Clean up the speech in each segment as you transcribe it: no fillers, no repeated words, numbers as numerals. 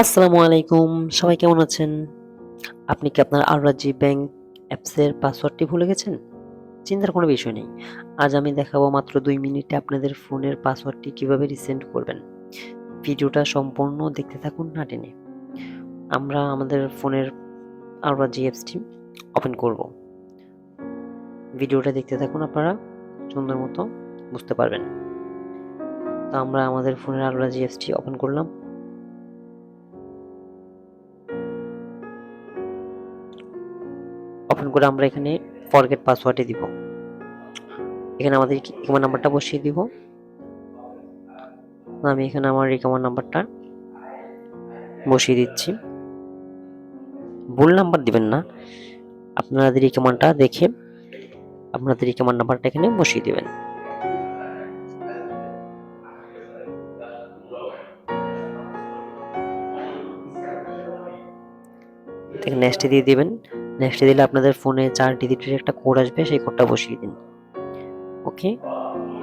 আসসালামু আলাইকুম। সবাই কেমন আছেন? আপনি কি আপনার আল-রাজি ব্যাংক অ্যাপসের পাসওয়ার্ডটি ভুলে গেছেন? চিন্তার কোনো বিষয় নেই। আজ আমি দেখাবো মাত্র ২ মিনিটে আপনাদের ফোনের পাসওয়ার্ডটি কিভাবে রিসেট করবেন। ভিডিওটা সম্পূর্ণ দেখতে থাকুন না টেনে। আমরা আমাদের ফোনের আল-রাজি অ্যাপসটি ওপেন করব। ভিডিওটা দেখতে থাকুন আপনারা সুন্দর মতো বুঝতে পারবেন। তো আমরা আমাদের ফোনের আল-রাজি অ্যাপসটি ওপেন করলাম। ওপেন করে আমরা এখানে ফরগেট পাসওয়ার্ডে দিব। এখানে আমাদের রিকভার নাম্বারটা বসিয়ে দিব। আমি এখানে আমার রিকভার নাম্বারটা বসিয়ে দিচ্ছি। ভুল নাম্বার দিবেন না। আপনাদের রিকমান্ডটা দেখে আপনাদের রিকমান্ড নাম্বারটা এখানে বসিয়ে দিবেন। দেখেন নেক্সটে দিয়ে দিবেন। নেক্সটে দিলে আপনাদের ফোনে 4 ডিজিটের একটা কোড আসবে, সেই কোডটা বসিয়ে দিন। ওকে,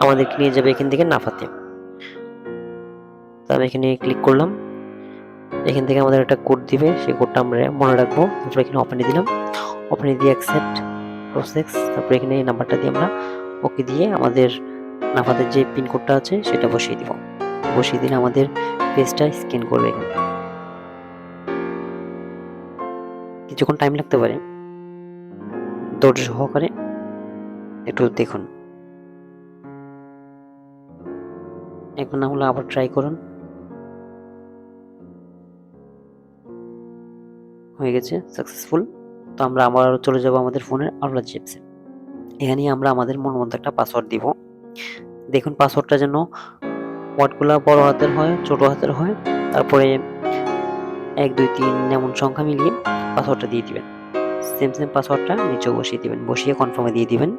আমাদেরকে নিয়ে যাবে এখান থেকে নাফাতে। তো আমি এখানে ক্লিক করলাম। এখান থেকে আমাদের একটা কোড দিবে, সেই কোডটা আমরা মনে রাখবো। তারপর এখানে ওপেনে দিলাম। ওপেনে দিয়ে অ্যাকসেপ্ট প্রসেস, তারপর এখানে এই নাম্বারটা দিয়ে আমরা ওকে দিয়ে আমাদের নাফাতের যে পিন কোডটা আছে সেটা বসিয়ে দিব। বসিয়ে দিলে আমাদের পেজটা স্ক্যান করবে এখানে। কিছুক্ষণ টাইম লাগতে পারে, ধৈর্য সহকারে একটু দেখুন। একবার না হলে আবার ট্রাই করুন। হয়ে গেছে সাকসেসফুল। তো আমরা আবার চলে যাব আমাদের ফোনের আল-রাজি অ্যাপসে। এখানে আমরা আমাদের মন মতো একটা পাসওয়ার্ড দিব। দেখুন পাসওয়ার্ডটা যেন ওয়ার্ডগুলা বড় হাতের হয়, ছোট হাতের হয়। তারপরে ১ ২ ৩ এমন সংখ্যা মিলিয়ে পাসওয়ার্ডটা দিয়ে দিবেন। সেম পাসওয়ার্ডটা নিচেও বসিয়ে দিবেন। বসিয়ে কনফার্মে দিয়ে দিবেন।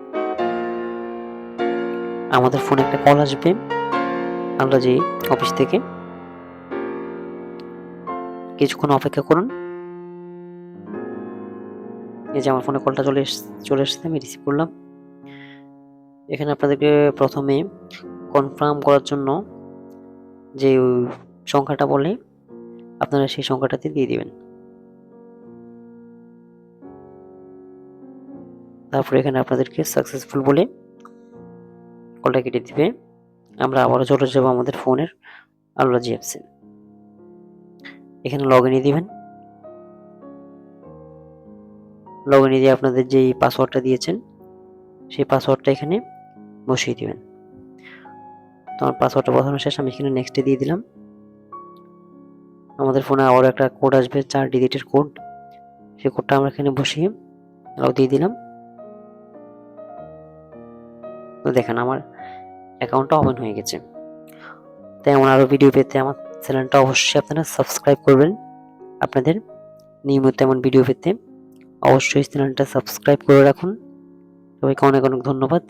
আমাদের ফোনে একটা কল আসবে আল-রাজি অফিস থেকে। কিছুক্ষণ অপেক্ষা করুন। এই যে আমার ফোনে কলটা চলে এসেছে, আমি রিসিভ করলাম। এখানে আপনাদেরকে প্রথমে কনফার্ম করার জন্য যে সংখ্যাটা বলে আপনারা সেই সংখ্যাটাতে দিয়ে দিবেন। তারপরে এখানে আপনাদেরকে সাকসেসফুল বলে কলটা কেটে দিবে। আমরা আবারও চলে যাব আমাদের ফোনের আল-রাজি অ্যাপসে। এখানে লগইনে দিবেন। লগইনে দিয়ে আপনাদের যেই পাসওয়ার্ডটা দিয়েছেন সেই পাসওয়ার্ডটা এখানে বসিয়ে দিবেন। তো আমার পাসওয়ার্ডটা বসানো শেষ, আমি এখানে নেক্সটে দিয়ে দিলাম। আমাদের ফোনে আবারও একটা কোড আসবে, 4 ডিজিটের কোড। সেই কোডটা আমরা এখানে বসিয়ে দিয়ে দিলাম। তো দেখেন আমার অ্যাকাউন্টটা ওপেন হয়ে গেছে। তাই এমন আরো ভিডিও পেতে আমার চ্যানেলটা অবশ্যই আপনারা সাবস্ক্রাইব করবেন। আপনাদের নিয়মিত এমন ভিডিও পেতে অবশ্যই চ্যানেলটা সাবস্ক্রাইব করে রাখুন। সবাইকে অনেক ধন্যবাদ।